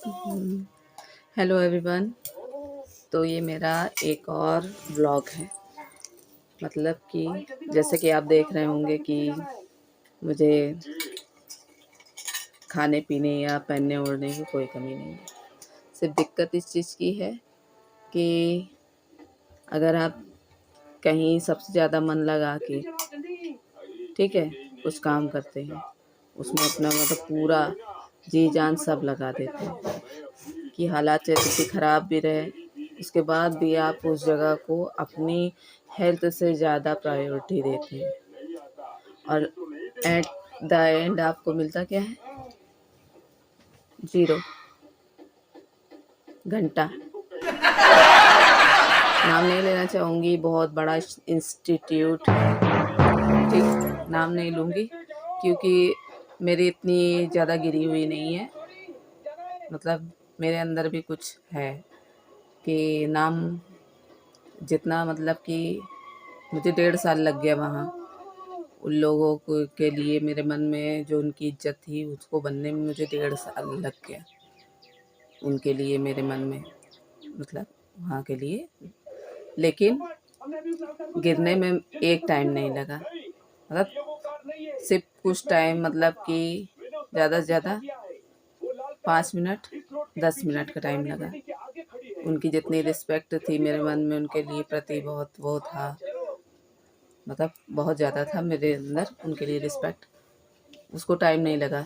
हम्म, hello everyone. तो ये मेरा एक और व्लॉग है। मतलब कि जैसे कि आप देख रहे होंगे कि मुझे खाने पीने या पहनने ओढ़ने की कोई कमी नहीं है। सिर्फ दिक्कत इस चीज़ की है कि अगर आप कहीं सबसे ज़्यादा मन लगा के ठीक है कुछ काम करते हैं, उसमें अपना मतलब पूरा जी जान सब लगा देते हैं कि हालात चाहे कितनी ख़राब भी रहे, उसके बाद भी आप उस जगह को अपनी हेल्थ से ज़्यादा प्रायोरिटी देते हैं। और एट द एंड आपको मिलता क्या है? ज़ीरो घंटा। नाम नहीं लेना चाहूँगी, बहुत बड़ा इंस्टीट्यूट है, ठीक, नाम नहीं लूँगी क्योंकि मेरी इतनी ज़्यादा गिरी हुई नहीं है। मतलब मेरे अंदर भी कुछ है कि नाम जितना मतलब कि मुझे 1.5 साल लग गया वहाँ। उन लोगों को के लिए मेरे मन में जो उनकी इज़्ज़त थी उसको बनने में मुझे 1.5 साल लग गया। उनके लिए मेरे मन में मतलब वहाँ के लिए, लेकिन गिरने में एक टाइम नहीं लगा। मतलब सिर्फ कुछ टाइम, मतलब कि ज़्यादा से ज़्यादा 5 मिनट 10 मिनट का टाइम लगा। उनकी जितनी रिस्पेक्ट थी मेरे मन में उनके लिए प्रति, बहुत वो था, मतलब बहुत ज़्यादा था मेरे अंदर उनके लिए रिस्पेक्ट। उसको टाइम नहीं लगा,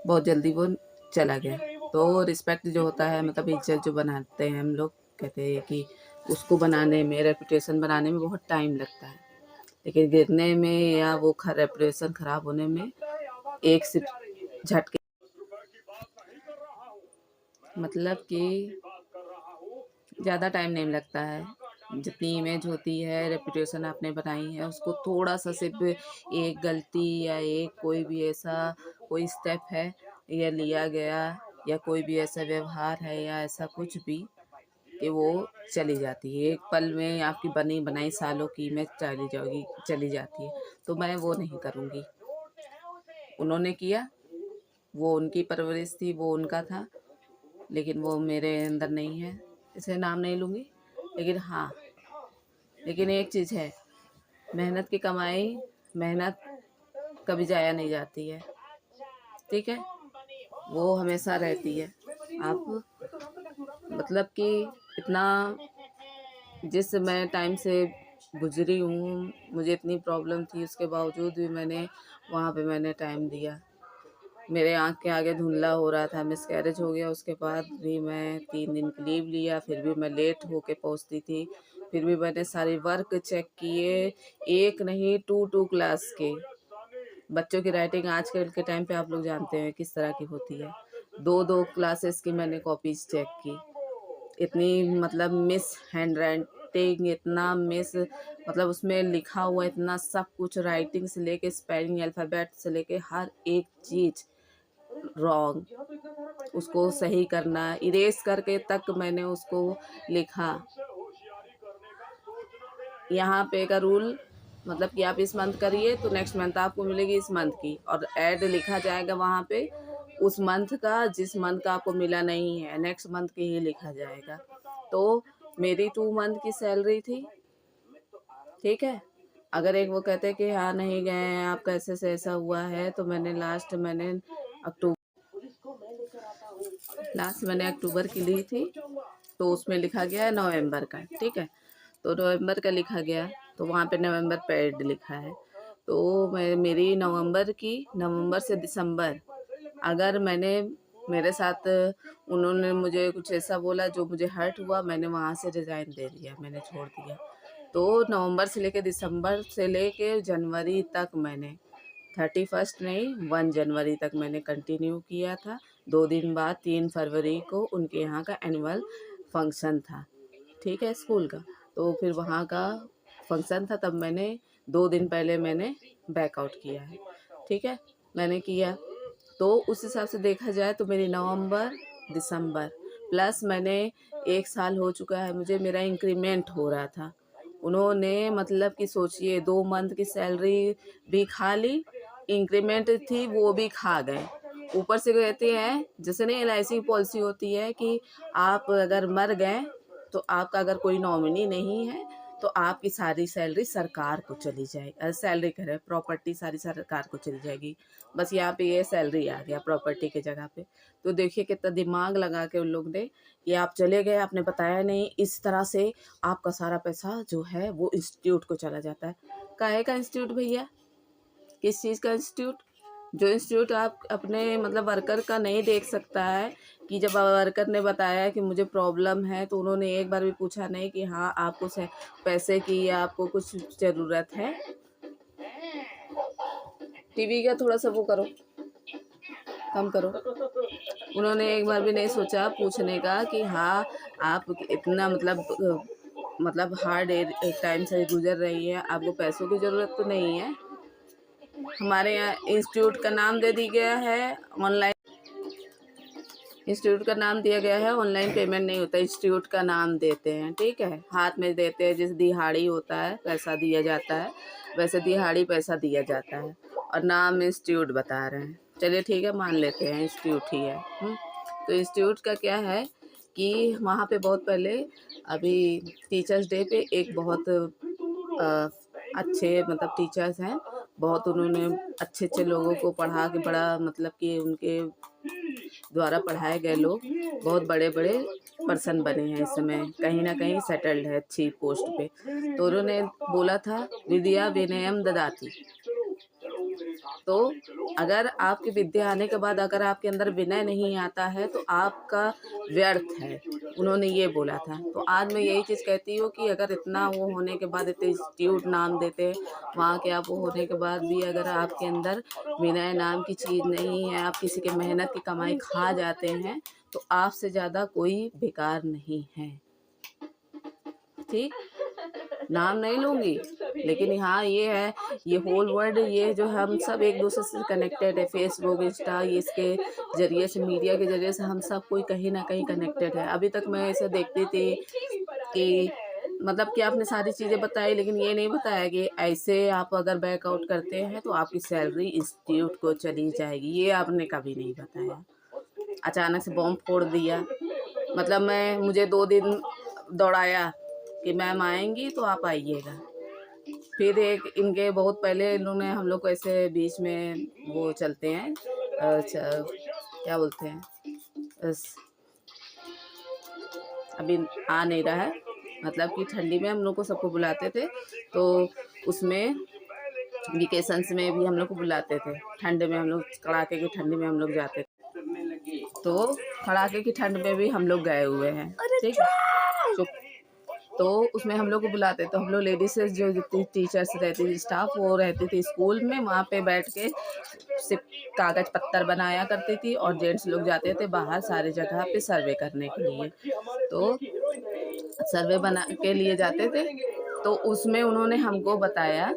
बहुत जल्दी वो चला गया। तो रिस्पेक्ट जो होता है, मतलब इज्जत जो बनाते हैं हम लोग, कहते हैं कि उसको बनाने में, रेपुटेशन बनाने में बहुत टाइम लगता है, लेकिन गिरने में या वो रेपुटेशन ख़राब होने में एक सिर्फ झटके, मतलब कि ज़्यादा टाइम नहीं लगता है। जितनी इमेज होती है, रेपुटेशन आपने बनाई है, उसको थोड़ा सा सिर्फ एक गलती या एक कोई भी ऐसा कोई स्टेप है या लिया गया या कोई भी ऐसा व्यवहार है या ऐसा कुछ भी कि वो चली जाती है। एक पल में आपकी बनी बनाई सालों की इमेज चली जाती है। तो मैं वो नहीं करूँगी। उन्होंने किया, वो उनकी परवरिश थी, वो उनका था, लेकिन वो मेरे अंदर नहीं है, इसलिए नाम नहीं लूँगी। लेकिन हाँ, लेकिन एक चीज़ है, मेहनत की कमाई, मेहनत कभी जाया नहीं जाती है, ठीक है, वो हमेशा रहती है। आप मतलब कि इतना, जिस मैं टाइम से गुजरी हूँ, मुझे इतनी प्रॉब्लम थी, उसके बावजूद भी मैंने वहाँ पे मैंने टाइम दिया। मेरे आँख के आगे धुंधला हो रहा था, मिसकैरेज हो गया, उसके बाद भी मैं 3 दिन की लीव लिया, फिर भी मैं लेट होके पहुँचती थी। फिर भी मैंने सारे वर्क चेक किए, एक नहीं 2 क्लास के। बच्चों की राइटिंग आजकल के टाइम पे आप लोग जानते हैं किस तरह की होती है। 2 क्लासेस की मैंने कॉपीज़ चेक की। इतनी मतलब मिस हैंडराइटिंग, इतना मिस, मतलब उसमें लिखा हुआ इतना सब कुछ, राइटिंग से लेके स्पेलिंग, अल्फ़ाबेट से लेके हर एक चीज़ रॉन्ग, उसको सही करना, इरेज करके तक मैंने उसको लिखा। यहाँ पे का रूल मतलब कि आप इस मंथ करिए तो नेक्स्ट मंथ आपको मिलेगी इस मंथ की, और ऐड लिखा जाएगा वहाँ पे उस मंथ का, जिस मंथ का आपको मिला नहीं है नेक्स्ट मंथ की ही लिखा जाएगा। तो मेरी 2 मंथ की सैलरी थी, ठीक है। अगर एक वो कहते कि हाँ नहीं गए हैं आप, कैसे से ऐसा हुआ है, तो मैंने अक्टूबर मैंने अक्टूबर की ली थी, तो उसमें लिखा गया है नवंबर का, ठीक है। तो नवंबर का लिखा गया, तो वहाँ पे नवंबर पेड लिखा है। तो मेरी नवंबर से दिसंबर, अगर मैंने मेरे साथ उन्होंने मुझे कुछ ऐसा बोला जो मुझे हर्ट हुआ, मैंने वहाँ से रिज़ाइन दे दिया, मैंने छोड़ दिया। तो नवंबर से लेके दिसंबर से लेके जनवरी तक मैंने 31 नहीं 1 जनवरी तक मैंने कंटिन्यू किया था। 2 दिन बाद 3 फरवरी को उनके यहाँ का एनुअल फंक्शन था, ठीक है, स्कूल का। तो फिर वहाँ का फंक्शन था, तब मैंने 2 दिन पहले मैंने बैकआउट किया है, ठीक है, मैंने किया। तो उस हिसाब से देखा जाए तो मेरी नवंबर दिसंबर प्लस मैंने 1 साल हो चुका है मुझे, मेरा इंक्रीमेंट हो रहा था। उन्होंने मतलब कि सोचिए 2 मंथ की सैलरी भी खा ली, इंक्रीमेंट थी वो भी खा गए, ऊपर से कहते हैं जैसे नहीं एलआईसी पॉलिसी होती है कि आप अगर मर गए तो आपका अगर कोई नॉमिनी नहीं है तो आपकी सारी सैलरी सरकार को चली जाएगी, सैलरी करे प्रॉपर्टी सारी सरकार को चली जाएगी। बस यहाँ पे ये सैलरी आ गया प्रॉपर्टी की जगह पे। तो देखिए कितना दिमाग लगा के उन लोग ने, ये आप चले गए आपने बताया नहीं, इस तरह से आपका सारा पैसा जो है वो इंस्टीट्यूट को चला जाता है। काहे का इंस्टीट्यूट भैया, किस चीज़ का इंस्टीट्यूट? जो इंस्टीट्यूट आप अपने मतलब वर्कर का नहीं देख सकता है कि जब वर्कर ने बताया कि मुझे प्रॉब्लम है तो उन्होंने एक बार भी पूछा नहीं कि हाँ आपको पैसे की या आपको कुछ ज़रूरत है। टीवी का थोड़ा सा वो करो, कम करो। उन्होंने एक बार भी नहीं सोचा पूछने का कि हाँ आप इतना मतलब हार्ड एक टाइम से गुजर रही है, आपको पैसों की ज़रूरत तो नहीं है। हमारे यहाँ इंस्टीट्यूट का नाम दे दिया गया है ऑनलाइन, इंस्टीट्यूट का नाम दिया गया है, ऑनलाइन पेमेंट नहीं होता, इंस्टीट्यूट का नाम देते हैं, ठीक है, हाथ में देते हैं। जैसे दिहाड़ी होता है पैसा दिया जाता है, वैसे दिहाड़ी पैसा दिया जाता है और नाम इंस्टीट्यूट बता रहे हैं। चलिए ठीक है, मान लेते हैं इंस्टीट्यूट ही है। तो इंस्टीट्यूट का क्या है कि वहाँ पे बहुत पहले अभी टीचर्स डे पे एक बहुत अच्छे मतलब टीचर्स हैं, बहुत उन्होंने अच्छे अच्छे लोगों को पढ़ा के बड़ा मतलब कि उनके द्वारा पढ़ाए गए लोग बहुत बड़े बड़े पर्सन बने हैं, इस समय कहीं ना कहीं सेटल्ड है अच्छी पोस्ट पे। तो उन्होंने बोला था विद्या विनयम ददाति। तो अगर आपकी विद्या आने के बाद अगर आपके अंदर विनय नहीं आता है तो आपका व्यर्थ है, उन्होंने ये बोला था। तो आज मैं यही चीज़ कहती हूँ कि अगर इतना वो होने के बाद इतने इंस्टीट्यूट नाम देते हैं वहाँ के, आप वो होने के बाद भी अगर आपके अंदर विनय नाम की चीज़ नहीं है, आप किसी के मेहनत की कमाई खा जाते हैं, तो आपसे ज़्यादा कोई बेकार नहीं है। ठीक, नाम नहीं लूँगी, लेकिन हाँ ये है, ये होल वर्ल्ड ये जो हम सब एक दूसरे से कनेक्टेड है, फेसबुक इंस्टा ये इसके ज़रिए से, मीडिया के ज़रिए से हम सब कोई कहीं ना कहीं कनेक्टेड है। अभी तक मैं ऐसे देखती थी कि मतलब कि आपने सारी चीज़ें बताई, लेकिन ये नहीं बताया कि ऐसे आप अगर बैकआउट करते हैं तो आपकी सैलरी इंस्टीट्यूट को चली जाएगी, ये आपने कभी नहीं बताया। अचानक से बॉम्ब फोड़ दिया, मतलब मुझे 2 दिन दौड़ाया कि मैम आएंगी तो आप आइएगा। फिर एक इनके बहुत पहले इन्होंने हम लोग को ऐसे बीच में वो चलते हैं, क्या बोलते हैं, अभी आ नहीं रहा है, मतलब कि ठंडी में हम लोग को सबको बुलाते थे, तो उसमें वेकेशंस में भी हम लोग को बुलाते थे। ठंड में हम लोग कड़ाके की ठंड में हम लोग जाते थे, तो कड़ाके की ठंड में भी हम लोग गए हुए हैं, ठीक है। तो उसमें हम लोग को बुलाते, तो हम लोग लेडीज जो जितनी टीचर्स रहती थी, स्टाफ वो रहती थी स्कूल में, वहाँ पे बैठ के सिर्फ कागज पत्तर बनाया करती थी और जेंट्स लोग जाते थे बाहर सारी जगह पे सर्वे करने के लिए। तो सर्वे बना के लिए जाते थे, तो उसमें उन्होंने हमको बताया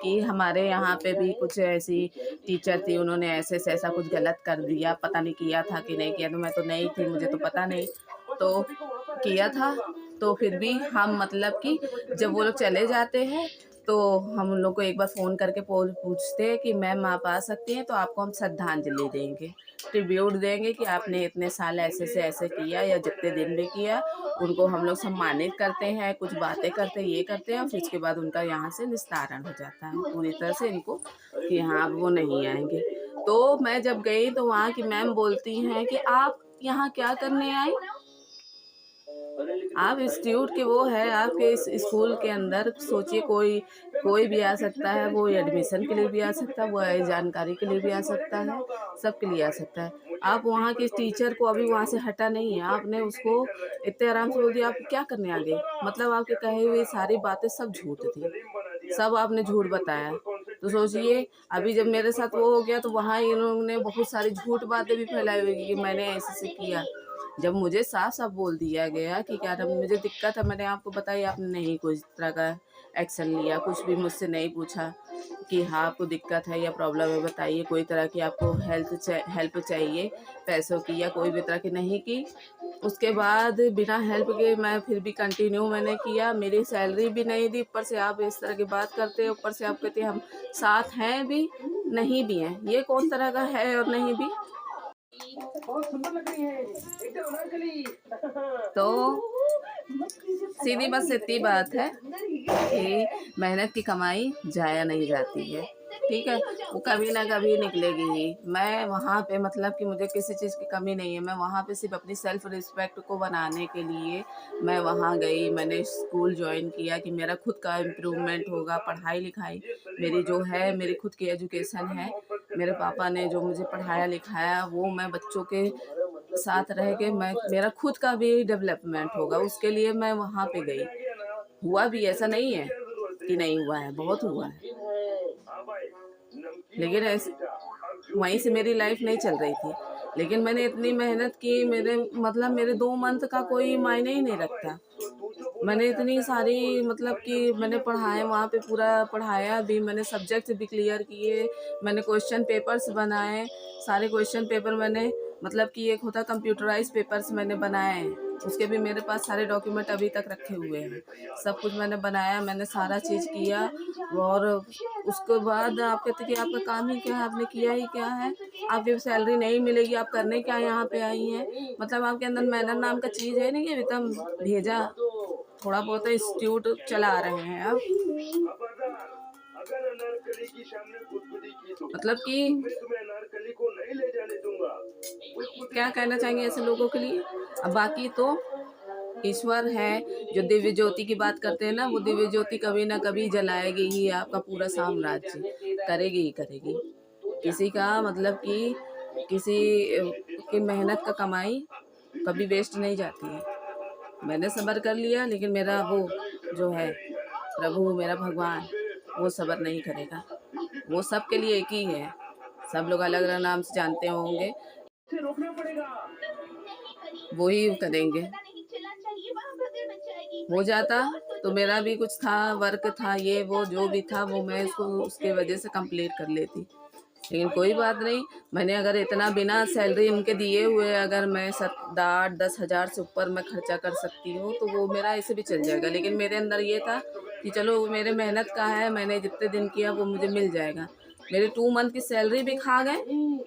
कि हमारे यहाँ पे भी कुछ ऐसी टीचर थी, उन्होंने ऐसे से ऐसा कुछ गलत कर दिया, पता नहीं किया था कि नहीं किया, तो मैं तो नहीं थी, मुझे तो पता नहीं, तो किया था। तो फिर भी हम मतलब कि जब वो लोग चले जाते हैं तो हम उन लोग को एक बार फ़ोन करके पूछते हैं कि मैम आप आ सकती हैं, तो आपको हम श्रद्धांजलि देंगे, ट्रिब्यूट देंगे कि आपने इतने साल ऐसे से ऐसे किया या जितने दिन भी किया, उनको हम लोग सम्मानित करते हैं, कुछ बातें करते हैं, ये करते हैं, और फिर उसके बाद उनका यहाँ से निस्तारण हो जाता है पूरी तरह से इनको कि हाँ अब वो नहीं आएंगे। तो मैं जब गई तो वहाँ की मैम बोलती हैं कि आप यहाँ क्या करने आई, आप इंस्टीट्यूट के वो है, आपके इस स्कूल के अंदर सोचिए कोई भी आ सकता है, वो एडमिशन के लिए भी आ सकता है, वो जानकारी के लिए भी आ सकता है, सबके लिए आ सकता है। आप वहाँ के टीचर को अभी वहाँ से हटा नहीं है, आपने उसको इतने आराम से बोल दिया, आप क्या करने आ गए, मतलब आपके कहे हुए सारी बातें सब झूठ थी, सब आपने झूठ बताया। तो सोचिए अभी जब मेरे साथ वो हो गया तो वहाँ इन लोगों ने बहुत सारी झूठ बातें भी फैलाई हुई कि मैंने ऐसे किया, जब मुझे साफ साफ बोल दिया गया कि क्या था मुझे दिक्कत है, मैंने आपको बताई, आपने नहीं कोई तरह का एक्शन लिया, कुछ भी मुझसे नहीं पूछा कि हाँ आपको दिक्कत है या प्रॉब्लम है बताइए, कोई तरह की आपको हेल्प चाहिए पैसों की या कोई भी तरह की नहीं की। उसके बाद बिना हेल्प के मैं फिर भी कंटिन्यू मैंने किया, मेरी सैलरी भी नहीं दी, ऊपर से आप इस तरह की बात करते हैं, ऊपर से आप कहते हैं हम साथ हैं भी नहीं भी हैं, ये कौन तरह का है और नहीं भी। बहुत सुंदर लग रही है, एकदम अनारकली। तो सीधी बस इतनी बात है कि मेहनत की कमाई जाया नहीं जाती है, ठीक है। वो कभी ना कभी निकलेगी ही। मैं वहाँ पे मतलब कि मुझे किसी चीज़ की कमी नहीं है। मैं वहाँ पे सिर्फ अपनी सेल्फ रिस्पेक्ट को बनाने के लिए मैं वहाँ गई। मैंने स्कूल ज्वाइन किया कि मेरा खुद का इम्प्रूवमेंट होगा। पढ़ाई लिखाई मेरी जो है, मेरी खुद की एजुकेशन है। मेरे पापा ने जो मुझे पढ़ाया लिखाया वो मैं बच्चों के साथ रह के मैं मेरा खुद का भी डेवलपमेंट होगा, उसके लिए मैं वहाँ पे गई। हुआ भी, ऐसा नहीं है कि नहीं हुआ है, बहुत हुआ है। लेकिन ऐसे वहीं से मेरी लाइफ नहीं चल रही थी। लेकिन मैंने इतनी मेहनत की, मेरे मतलब मेरे 2 मंथ का कोई मायने ही नहीं रखता। मैंने इतनी सारी मतलब कि मैंने पढ़ाया वहाँ पे, पूरा पढ़ाया भी, मैंने सब्जेक्ट भी क्लियर किए, मैंने क्वेश्चन पेपर्स बनाए, सारे क्वेश्चन पेपर मैंने मतलब कि एक होता कंप्यूटराइज़ पेपर्स मैंने बनाए हैं, उसके भी मेरे पास सारे डॉक्यूमेंट अभी तक रखे हुए हैं। सब कुछ मैंने बनाया, मैंने सारा चीज़ किया। और उसके बाद आप कहते कि आपका काम ही क्या है, आपने किया ही क्या है? आपकी सैलरी नहीं मिलेगी, आप करने क्या यहाँ पे आई हैं? मतलब आपके अंदर मेहनत नाम का चीज़ है नहीं, अभी तक भेजा। थोड़ा बहुत इंस्टीट्यूट चला रहे हैं आप। मतलब कि क्या कहना चाहेंगे ऐसे लोगों के लिए? अब बाकी तो ईश्वर है जो दिव्य ज्योति की बात करते हैं ना, वो दिव्य ज्योति कभी ना कभी जलाएगी ही आपका पूरा साम्राज्य, करेगी ही करेगी। किसी का मतलब कि किसी की मेहनत का कमाई कभी वेस्ट नहीं जाती है। मैंने सब्र कर लिया, लेकिन मेरा वो जो है प्रभु, मेरा भगवान, वो सब्र नहीं करेगा। वो सबके लिए एक ही है। सब लोग अलग अलग नाम से जानते होंगे, वो ही करेंगे। हो जाता तो मेरा भी कुछ था, वर्क था, ये वो जो भी था वो मैं उसको उसके वजह से कंप्लीट कर लेती। लेकिन कोई बात नहीं, मैंने अगर इतना बिना सैलरी उनके दिए हुए अगर मैं 8-10 हज़ार से ऊपर मैं खर्चा कर सकती हूँ तो वो मेरा ऐसे भी चल जाएगा। लेकिन मेरे अंदर ये था कि चलो वो मेरे मेहनत का है, मैंने जितने दिन किया वो मुझे मिल जाएगा। मेरे 2 मंथ की सैलरी भी खा गए,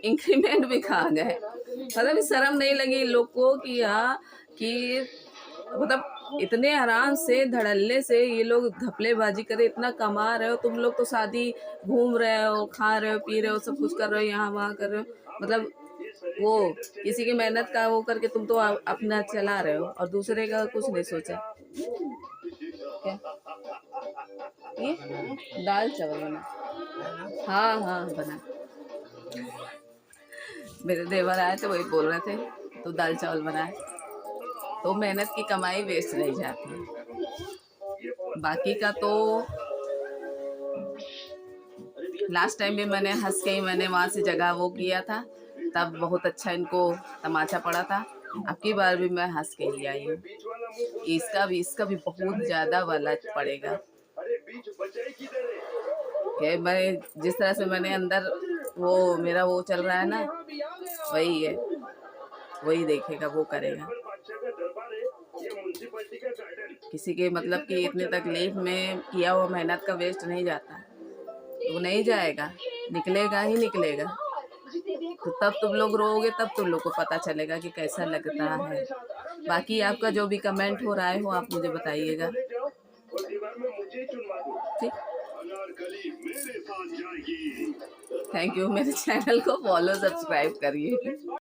इंक्रीमेंट भी खा गए। मतलब शर्म नहीं लगी इन लोग को कि कि मतलब इतने आराम से धड़ल्ले से ये लोग घपलेबाजी करे, इतना कमा रहे हो तुम लोग, तो शादी घूम रहे हो, खा रहे हो, पी रहे हो, सब कुछ कर रहे हो, यहाँ वहाँ कर रहे हो। मतलब वो किसी की मेहनत का वो करके तुम तो अपना चला रहे हो और दूसरे का कुछ नहीं सोचा। क्या ये दाल चावल बना? हाँ हाँ बना। मेरे देवर आए थे, वही बोल रहे थे तो दाल चावल बनाए। तो मेहनत की कमाई वेस्ट नहीं जाती। बाकी का तो लास्ट टाइम भी मैंने हंस के ही मैंने वहाँ से जगह वो किया था, तब बहुत अच्छा इनको तमाचा पड़ा था। अब की बार भी मैं हंस के ही आई हूँ। इसका भी बहुत ज़्यादा वाला पड़ेगा कि मैं जिस तरह से मैंने अंदर वो मेरा वो चल रहा है ना, वही है, वही देखेगा, वो करेगा। किसी के मतलब कि इतने तकलीफ में किया हुआ मेहनत का वेस्ट नहीं जाता, वो नहीं जाएगा, निकलेगा ही निकलेगा। तो तब तुम लोग रोओगे, तब तुम लोग को पता चलेगा कि कैसा लगता है। बाकी आपका जो भी कमेंट हो रहा है हो आप मुझे बताइएगा, ठीक। Thank you. मेरे चैनल को फॉलो सब्सक्राइब करिए।